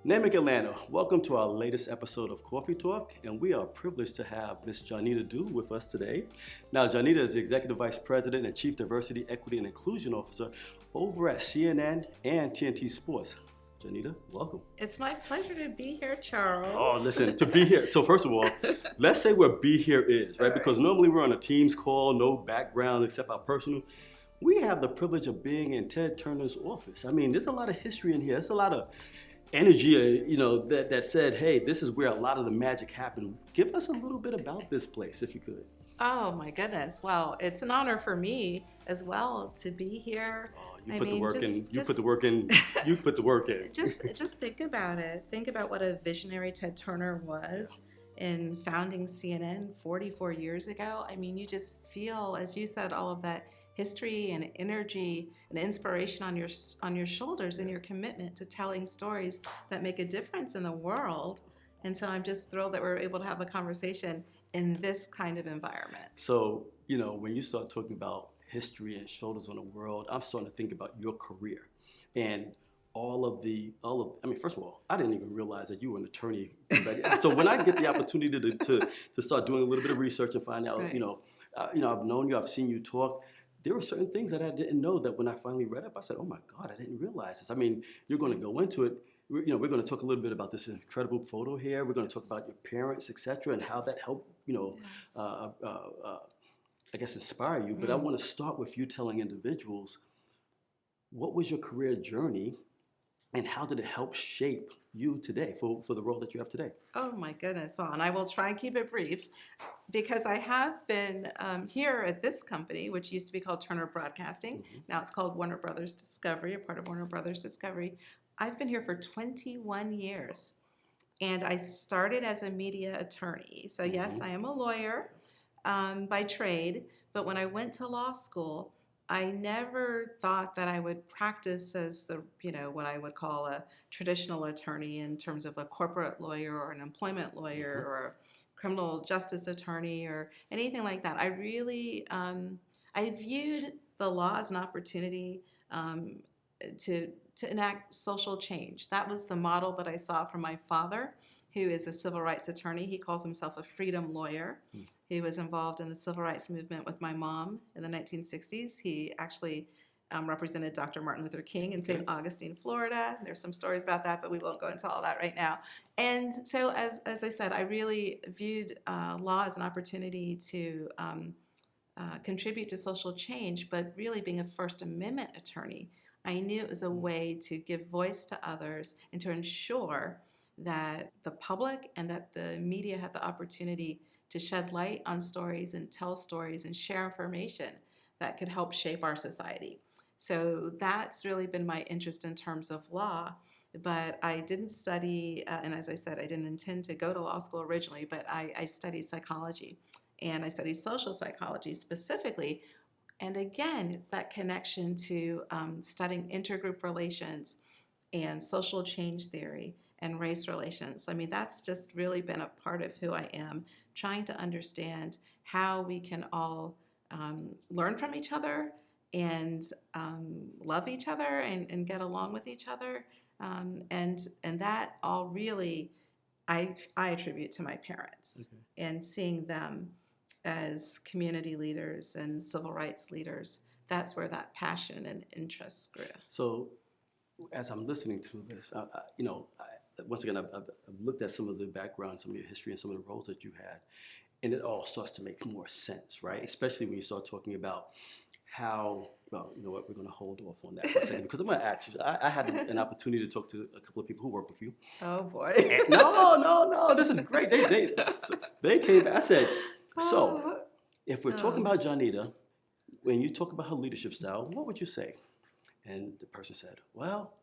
Namek Atlanta, welcome to our latest episode of Coffee Talk, and we are privileged to have Ms. Johnita D with us today. Now, Johnita is the Executive Vice President and Chief Diversity, Equity, and Inclusion Officer over at CNN and TNT Sports. Johnita, welcome. It's my pleasure to be here, Charles. Oh, listen, to be here. So first of all, let's say where be here is, right? Because normally we're on a Teams call, no background except our personal. We have the privilege of being in Ted Turner's office. I mean, there's a lot of history in here. There's a lot of energy, that said, hey, this is where a lot of the magic happened. Give us a little bit about this place, if you could. Oh my goodness. Well, it's an honor for me as well to be here. Oh, you put the work in. You put the work in. You put the work in. Just think about it. Think about what a visionary Ted Turner was in founding CNN 44 years ago. I mean, you just feel, as you said, all of that history and energy and inspiration on your shoulders and your commitment to telling stories that make a difference in the world. And so I'm just thrilled that we're able to have a conversation in this kind of environment. So, when you start talking about history and shoulders on the world, I'm starting to think about your career and first of all, I didn't even realize that you were an attorney. So when I get the opportunity to start doing a little bit of research and find out, Right. I've known you, I've seen you talk. There were certain things that I didn't know that when I finally read up, I said, oh my God, I didn't realize this. I mean, you're going to go into it. We're going to talk a little bit about this incredible photo here. We're going to talk about your parents, et cetera, and how that helped, Yes. I guess inspire you. But I want to start with you telling individuals, what was your career journey and how did it help shape you today for the role that you have today? Oh my goodness. Well, and I will try and keep it brief because I have been here at this company, which used to be called Turner Broadcasting. Mm-hmm. Now it's called Warner Brothers Discovery, a part of Warner Brothers Discovery. I've been here for 21 years and I started as a media attorney. So yes, I am a lawyer by trade, but when I went to law school, I never thought that I would practice as what I would call a traditional attorney in terms of a corporate lawyer or an employment lawyer or a criminal justice attorney or anything like that. I really, I viewed the law as an opportunity to enact social change. That was the model that I saw from my father, who is a civil rights attorney. He calls himself a freedom lawyer. He was involved in the civil rights movement with my mom in the 1960s. He actually represented Dr. Martin Luther King in St. Augustine, Florida. There's some stories about that, but we won't go into all that right now. And so, as I said, I really viewed law as an opportunity to contribute to social change, but really being a First Amendment attorney, I knew it was a way to give voice to others and to ensure that the public and that the media had the opportunity to shed light on stories and tell stories and share information that could help shape our society. So that's really been my interest in terms of law, but I didn't study, and as I said, I didn't intend to go to law school originally, but I studied psychology, and I studied social psychology specifically. And again, it's that connection to studying intergroup relations and social change theory and race relations. I mean, that's just really been a part of who I am, trying to understand how we can all learn from each other and love each other and get along with each other. And that all really I attribute to my parents and seeing them as community leaders and civil rights leaders. That's where that passion and interest grew. So as I'm listening to this, once again, I've looked at some of the background, some of your history, and some of the roles that you had, and it all starts to make more sense, right? Especially when you start talking about how, well, you know what, we're going to hold off on that for a second, because I'm going to ask you, I had an opportunity to talk to a couple of people who work with you. Oh, boy. And, no, this is great. They came, I said, so if we're talking about Johnita, when you talk about her leadership style, what would you say? And the person said, well,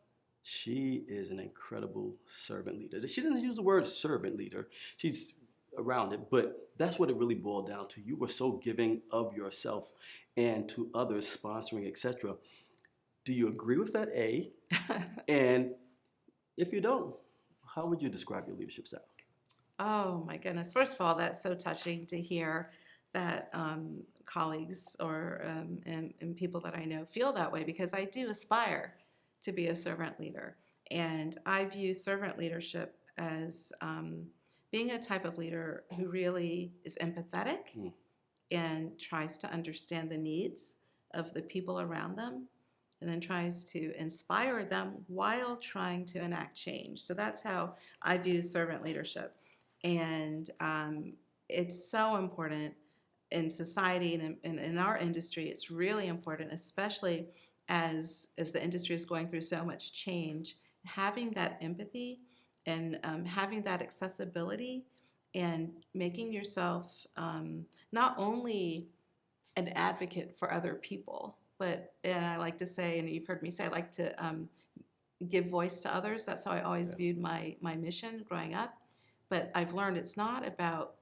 she is an incredible servant leader. She doesn't use the word servant leader. She's around it, but that's what it really boiled down to. You were so giving of yourself and to others, sponsoring, etc. Do you agree with that, A? And if you don't, how would you describe your leadership style? Oh, my goodness. First of all, that's so touching to hear that colleagues or and people that I know feel that way, because I do aspire to be a servant leader. And I view servant leadership as being a type of leader who really is empathetic and tries to understand the needs of the people around them, and then tries to inspire them while trying to enact change. So that's how I view servant leadership. And it's so important in society and in our industry. It's really important, especially as the industry is going through so much change, having that empathy and having that accessibility and making yourself not only an advocate for other people, but, and I like to say, and you've heard me say, I like to give voice to others. That's how I always viewed my mission growing up. But I've learned it's not about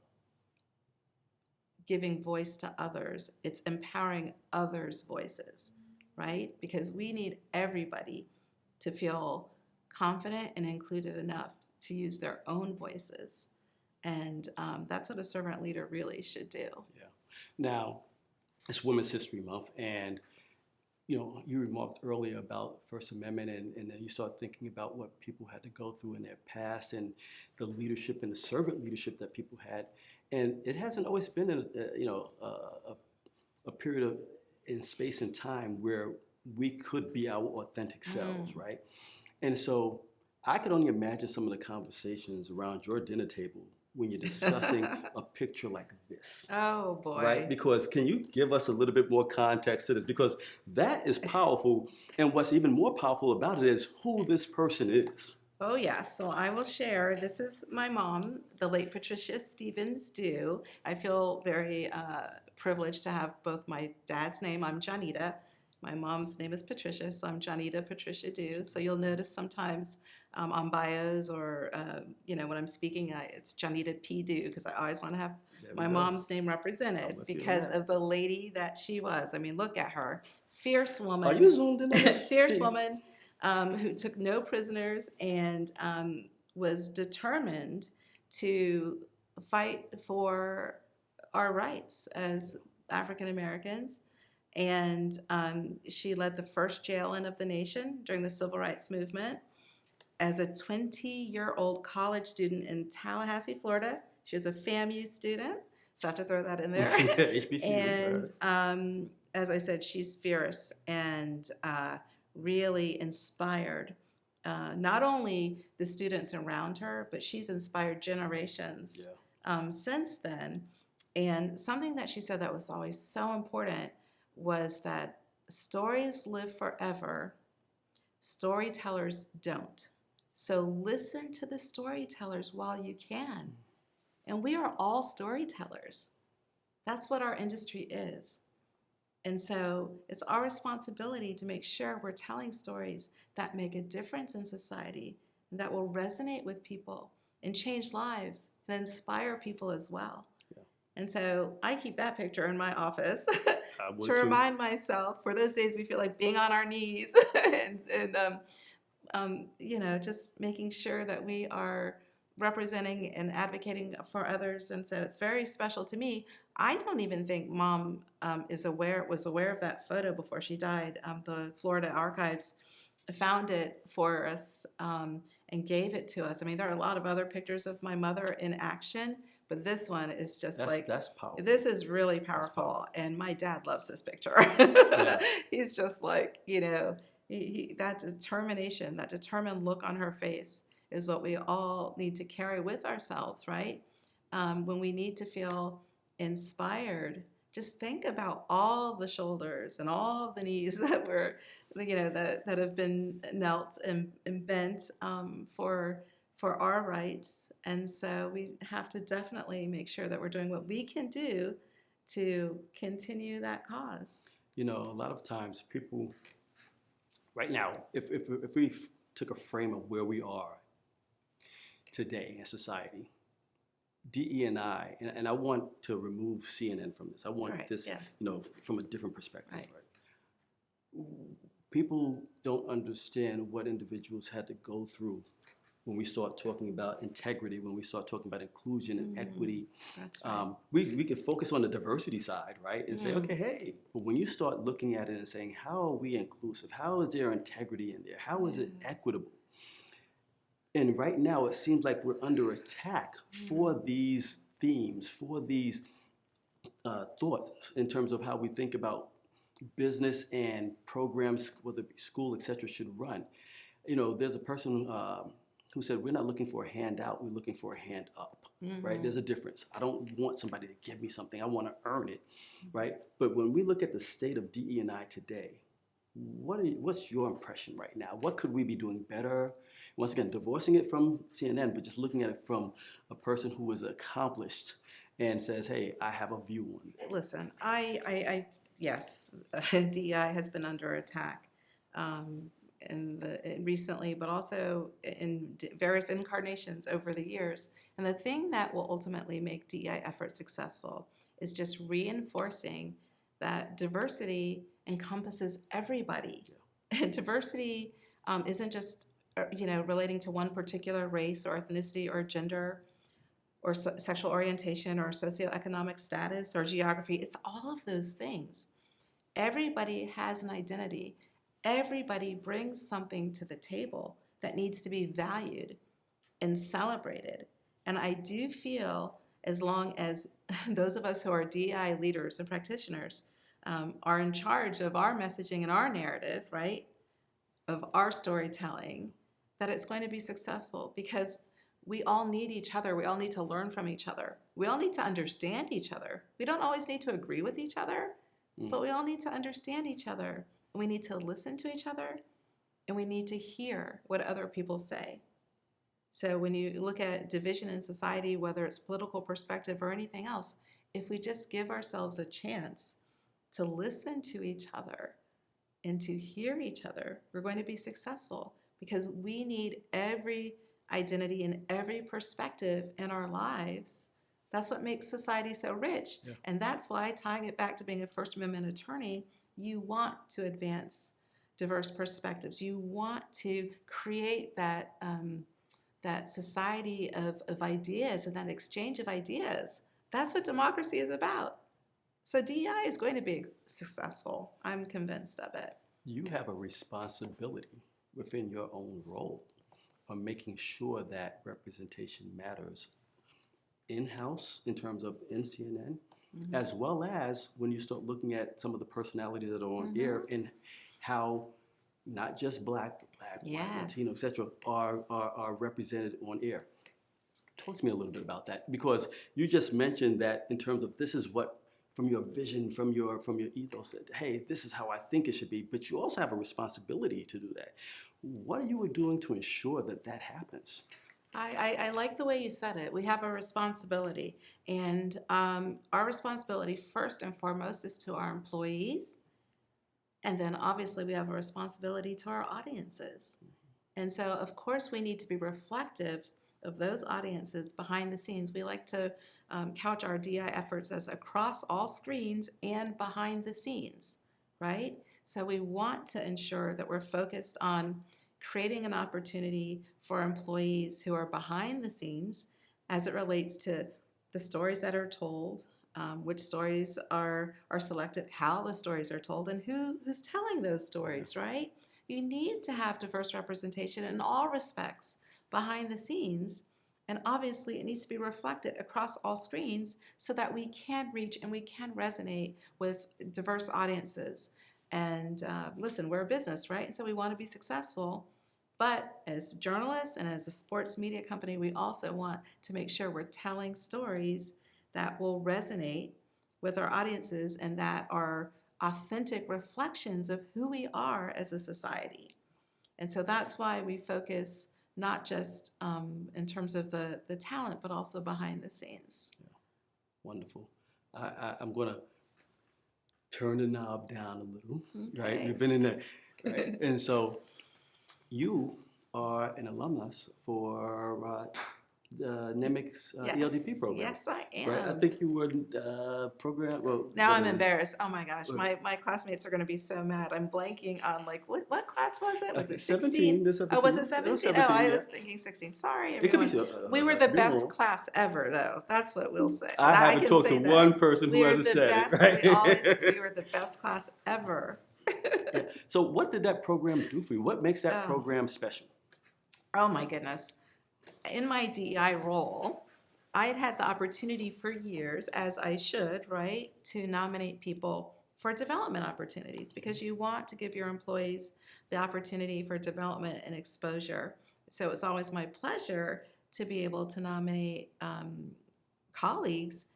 giving voice to others, it's empowering others' voices, right? Because we need everybody to feel confident and included enough to use their own voices. And that's what a servant leader really should do. Yeah. Now, it's Women's History Month, and you remarked earlier about First Amendment, and then you start thinking about what people had to go through in their past and the leadership and the servant leadership that people had. And it hasn't always been a period of in space and time where we could be our authentic selves, right? And so I could only imagine some of the conversations around your dinner table when you're discussing a picture like this. Oh, boy. Right? Because can you give us a little bit more context to this? Because that is powerful. And what's even more powerful about it is who this person is. Oh, yes. So I will share. This is my mom, the late Patricia Stevens Dew. I feel very privileged to have both my dad's name. I'm Johnita. My mom's name is Patricia, so I'm Johnita Patricia Dew. So you'll notice sometimes on bios or, when I'm speaking, it's Johnita P. Dew, because I always want to have my mom's name represented because of the lady that she was. I mean, look at her. Fierce woman. Are you zoomed in on this? Fierce woman who took no prisoners and was determined to fight for our rights as African Americans. And she led the first jail-in of the nation during the Civil Rights Movement. As a 20-year-old college student in Tallahassee, Florida, she was a FAMU student, so I have to throw that in there. HBCU, and as I said, she's fierce and really inspired not only the students around her, but she's inspired generations since then. And something that she said that was always so important was that stories live forever, storytellers don't. So listen to the storytellers while you can. And we are all storytellers. That's what our industry is. And so it's our responsibility to make sure we're telling stories that make a difference in society, that will resonate with people and change lives and inspire people as well. Yeah. And so I keep that picture in my office to remind myself, for those days we feel like being on our knees and just making sure that we are representing and advocating for others. And so it's very special to me. I don't even think Mom was aware of that photo before she died. The Florida Archives found it for us and gave it to us. I mean, there are a lot of other pictures of my mother in action, but this one is just that's powerful. This is really powerful. And my dad loves this picture. He's just like, that determination, that determined look on her face is what we all need to carry with ourselves, right? When we need to feel inspired, just think about all the shoulders and all the knees that were, that have been knelt and bent for our rights. And so we have to definitely make sure that we're doing what we can do to continue that cause. A lot of times people, right now, if we took a frame of where we are today in society, DE&I, and I want to remove CNN from this. I want this, from a different perspective. Right? People don't understand what individuals had to go through when we start talking about integrity, when we start talking about inclusion and equity. That's right. We can focus on the diversity side, right? And say, okay, hey, but when you start looking at it and saying, how are we inclusive? How is there integrity in there? How is it equitable? And right now, it seems like we're under attack for these themes, for these thoughts in terms of how we think about business and programs, whether it be school, et cetera, should run. You know, there's a person who said, we're not looking for a handout, we're looking for a hand up, right? There's a difference. I don't want somebody to give me something, I want to earn it, right? But when we look at the state of DE&I today, what's your impression right now? What could we be doing better? Once again, divorcing it from CNN, but just looking at it from a person who is accomplished and says, hey, I have a view on it. Listen, yes, DEI has been under attack recently, but also in various incarnations over the years. And the thing that will ultimately make DEI efforts successful is just reinforcing that diversity encompasses everybody. Yeah. And diversity isn't just relating to one particular race or ethnicity or gender or sexual orientation or socioeconomic status or geography. It's all of those things. Everybody has an identity. Everybody brings something to the table that needs to be valued and celebrated. And I do feel as long as those of us who are DEI leaders and practitioners are in charge of our messaging and our narrative, right, of our storytelling, that it's going to be successful, because we all need each other. We all need to learn from each other. We all need to understand each other. We don't always need to agree with each other, but we all need to understand each other. And we need to listen to each other, and we need to hear what other people say. So when you look at division in society, whether it's political perspective or anything else, if we just give ourselves a chance to listen to each other and to hear each other, we're going to be successful, because we need every identity and every perspective in our lives. That's what makes society so rich. Yeah. And that's why, tying it back to being a First Amendment attorney, you want to advance diverse perspectives. You want to create that society of ideas and that exchange of ideas. That's what democracy is about. So DEI is going to be successful. I'm convinced of it. You have a responsibility within your own role on making sure that representation matters in-house in terms of in CNN, as well as when you start looking at some of the personalities that are on air and how not just black, white, Latino, et cetera, are represented on air. Talk to me a little bit about that, because you just mentioned that in terms of this is what, from your vision, from your ethos, that, hey, this is how I think it should be, but you also have a responsibility to do that. What are you doing to ensure that that happens? I like the way you said it. We have a responsibility, and our responsibility first and foremost is to our employees, and then obviously we have a responsibility to our audiences. And so of course we need to be reflective of those audiences behind the scenes. We like to couch our DI efforts as across all screens and behind the scenes, right? So we want to ensure that we're focused on creating an opportunity for employees who are behind the scenes as it relates to the stories that are told, which stories are selected, how the stories are told, and who's telling those stories, right? You need to have diverse representation in all respects behind the scenes, and obviously it needs to be reflected across all screens so that we can reach and we can resonate with diverse audiences. And listen, we're a business, right? And so we want to be successful. But as journalists and as a sports media company, we also want to make sure we're telling stories that will resonate with our audiences and that are authentic reflections of who we are as a society. And so that's why we focus not just in terms of the talent, but also behind the scenes. Yeah. Wonderful. I'm going to turn the knob down a little, right? You've been in there, right? And so you are an alumnus for the NEMIC's ELDP program. Yes, I am. Right? I think you were program. Well, now I'm embarrassed. Oh my gosh, my classmates are going to be so mad. I'm blanking on what class was it? Was it 16? 17. Oh, was it 17? Oh, I was thinking 16. Sorry, everyone. It could be, we were the best class ever, though. That's what we'll say. I haven't talked to one person who hasn't said it. Right? We were the best class ever. Yeah. So what did that program do for you? What makes that program special? Oh my goodness. in my DEI role, I'd had the opportunity for years, as I should, right, to nominate people for development opportunities because you want to give your employees the opportunity for development and exposure. So it's always my pleasure to be able to nominate colleagues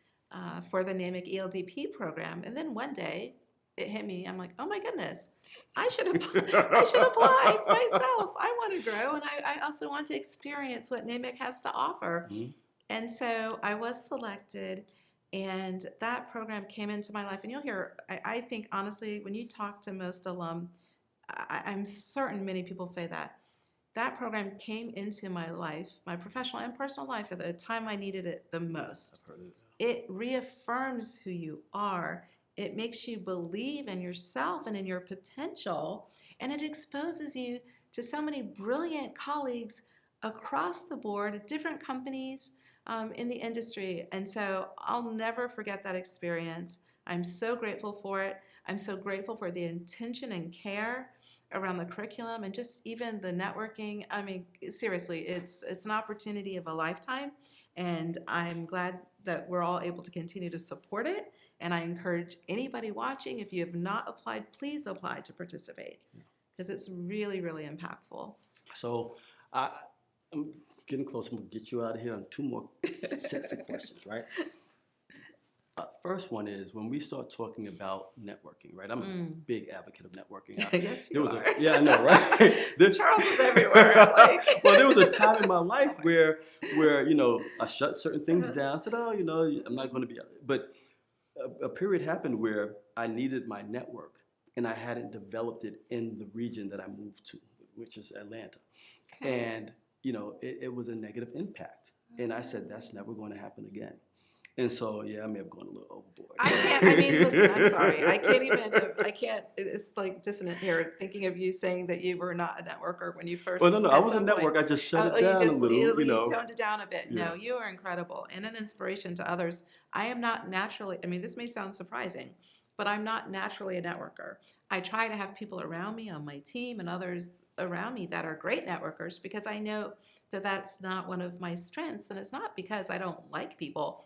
for the NAMIC ELDP program. And then one day it hit me. I'm like, oh my goodness, I should apply myself. I want to grow, and I also want to experience what NAMIC has to offer. Mhm. And so I was selected, and that program came into my life. And you'll hear, I think, honestly, when you talk to most alum, I'm certain many people say that. That program came into my life, my professional and personal life, at the time I needed it the most. I've heard it. It reaffirms who you are. It makes you believe in yourself and in your potential, and it exposes you to so many brilliant colleagues across the board, at different companies in the industry. And so I'll never forget that experience. I'm so grateful for it. I'm so grateful for the intention and care around the curriculum and just even the networking. I mean, seriously, it's an opportunity of a lifetime, and I'm glad that we're all able to continue to support it. And I encourage anybody watching, if you have not applied, please apply to participate because it's really, really impactful. So I'm getting close. I'm going to get you out of here on two more sets of questions, right? First one is when we start talking about networking, right? I'm a big advocate of networking. Yes, you are. Yeah, I know, right? Charles is everywhere. Like. Well, there was a time in my life where I shut certain things down. Said, oh, I'm not going to be. But a period happened where I needed my network, and I hadn't developed it in the region that I moved to, which is Atlanta. Okay. And it was a negative impact. And I said, that's never going to happen again. And so, yeah, I may have gone a little overboard. Listen, I'm sorry. I can't, it's like dissonant here thinking of you saying that you were not a networker when you first. Well, no, I was a some point. network. I just shut it down a little, You toned it down a bit. Yeah. No, you are incredible and an inspiration to others. I am not naturally, this may sound surprising, but I'm not naturally a networker. I try to have people around me on my team and others around me that are great networkers because I know that that's not one of my strengths, and it's not because I don't like people.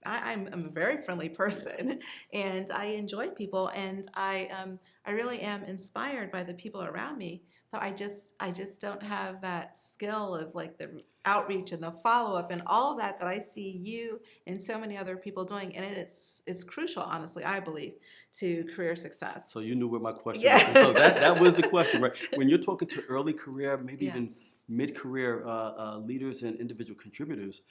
I'm a very friendly person, and I enjoy people, and I really am inspired by the people around me. But I just don't have that skill of like the outreach and the follow up and all of that I see you and so many other people doing, and it's crucial, honestly, I believe, to career success. So you knew where my question Yeah. was. And so that was the question, right? When you're talking to early career, maybe even Yes. mid-career leaders and individual contributors,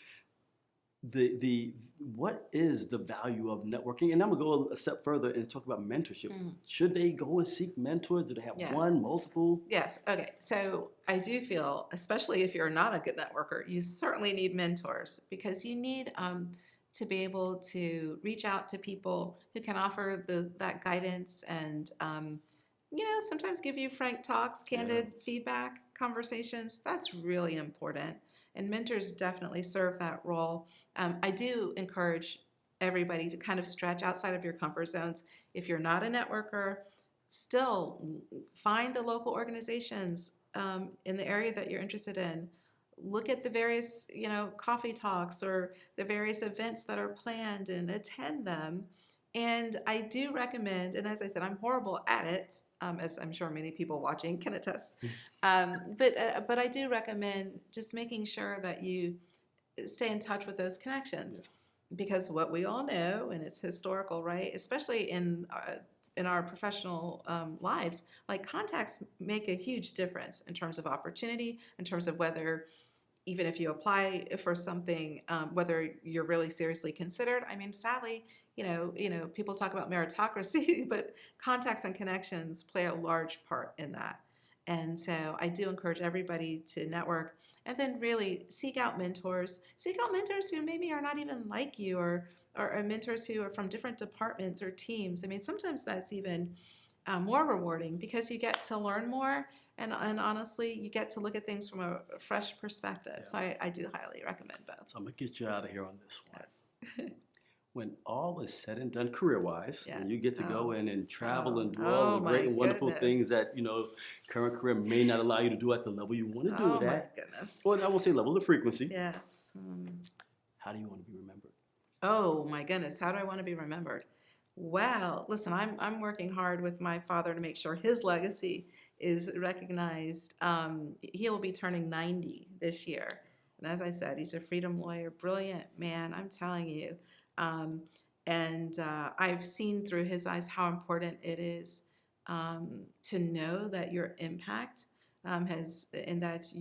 what is the value of networking? And I'm gonna go a step further and talk about mentorship. Should they go and seek mentors? Do they have Yes. one, multiple? Yes. Okay. So I do feel, especially if you're not a good networker, you certainly need mentors because you need to be able to reach out to people who can offer that guidance and sometimes give you frank talks, candid feedback, conversations. That's really important. And mentors definitely serve that role. I do encourage everybody to kind of stretch outside of your comfort zones. If you're not a networker, still find the local organizations in the area that you're interested in. Look at the various, coffee talks or the various events that are planned and attend them. And I do recommend, and as I said, I'm horrible at it, as I'm sure many people watching can attest. But I do recommend just making sure that you stay in touch with those connections, because what we all know, and it's historical, right? Especially in our professional lives, like contacts make a huge difference in terms of opportunity, in terms of whether, even if you apply for something, whether you're really seriously considered. Sadly, people talk about meritocracy, but contacts and connections play a large part in that. And so I do encourage everybody to network and then really seek out mentors. Seek out mentors who maybe are not even like you or mentors who are from different departments or teams. Sometimes that's even more rewarding because you get to learn more and honestly, you get to look at things from a fresh perspective. So I do highly recommend both. So I'm going to get you out of here on this one. Yes. when all is said and done career-wise, Yeah. and you get to go in and travel and do Oh all the great my and wonderful goodness. things that, current career may not allow you to do at the level you want to do Oh it my at, goodness. or I won't say level, the frequency, Yes. how do you want to be remembered? Oh my goodness, how do I want to be remembered? Well, listen, I'm working hard with my father to make sure his legacy is recognized. He will be turning 90 this year. And as I said, he's a freedom lawyer, brilliant man, I'm telling you. And I've seen through his eyes how important it is to know that your impact has, and that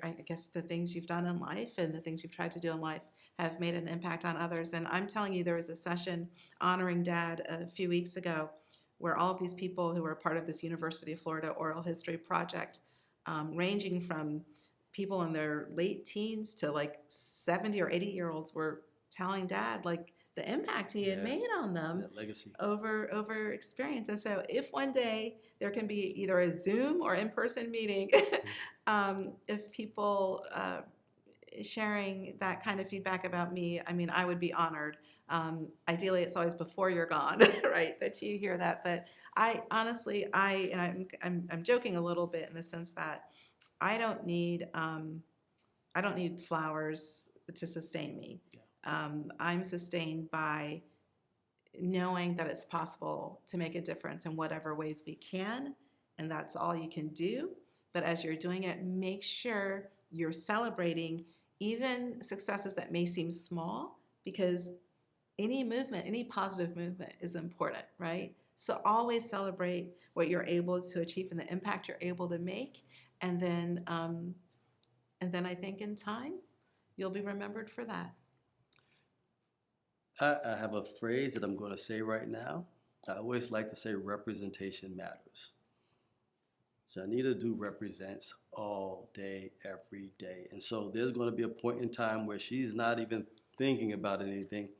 I guess the things you've done in life and the things you've tried to do in life have made an impact on others. And I'm telling you, there was a session honoring Dad a few weeks ago where all of these people who were part of this University of Florida oral history project, ranging from people in their late teens to like 70 or 80-year-olds, were telling Dad like the impact he had made on them, that legacy. over experience. And so if one day there can be either a Zoom or in-person meeting, if people sharing that kind of feedback about me, I mean, I would be honored. Ideally, it's always before you're gone, right, that you hear that. But I honestly, and I'm joking a little bit in the sense that I don't need flowers to sustain me. Yeah. I'm sustained by knowing that it's possible to make a difference in whatever ways we can, and that's all you can do. But as you're doing it, make sure you're celebrating even successes that may seem small, because any movement, any positive movement is important, right? So always celebrate what you're able to achieve and the impact you're able to make, and then I think in time you'll be remembered for that. I have a phrase that I'm going to say right now. I always like to say representation matters. Johnita do represents all day, every day. And so there's going to be a point in time where she's not even thinking about anything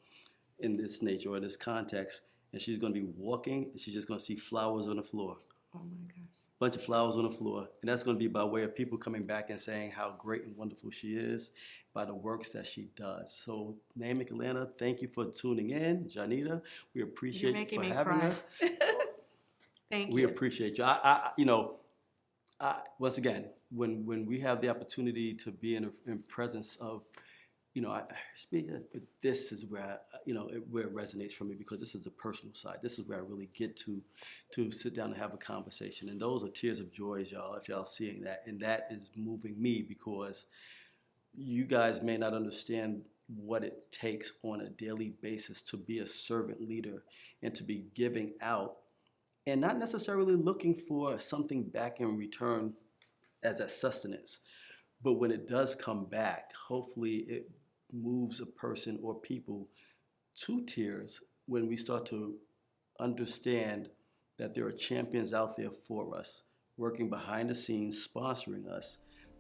in this nature or this context. And she's going to be walking and she's just going to see flowers on the floor. Oh my gosh. Bunch of flowers on the floor. And that's going to be by way of people coming back and saying how great and wonderful she is by the works that she does. So, Namick Atlanta, thank you for tuning in. Johnita, we appreciate you for having us. Thank you. We appreciate you. Once again, when we have the opportunity to be in presence of, this is where where it resonates for me, because this is a personal side. This is where I really get to sit down and have a conversation, and those are tears of joy, y'all. If y'all seeing that, and that is moving me, because you guys may not understand what it takes on a daily basis to be a servant leader and to be giving out, and not necessarily looking for something back in return as a sustenance. But when it does come back, hopefully it moves a person or people to tears when we start to understand that there are champions out there for us, working behind the scenes, sponsoring us,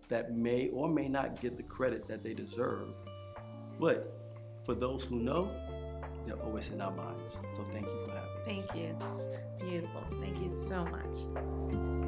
that may or may not get the credit that they deserve. But for those who know, they're always in our minds. So thank you for having us. Thank you. Beautiful. Thank you so much.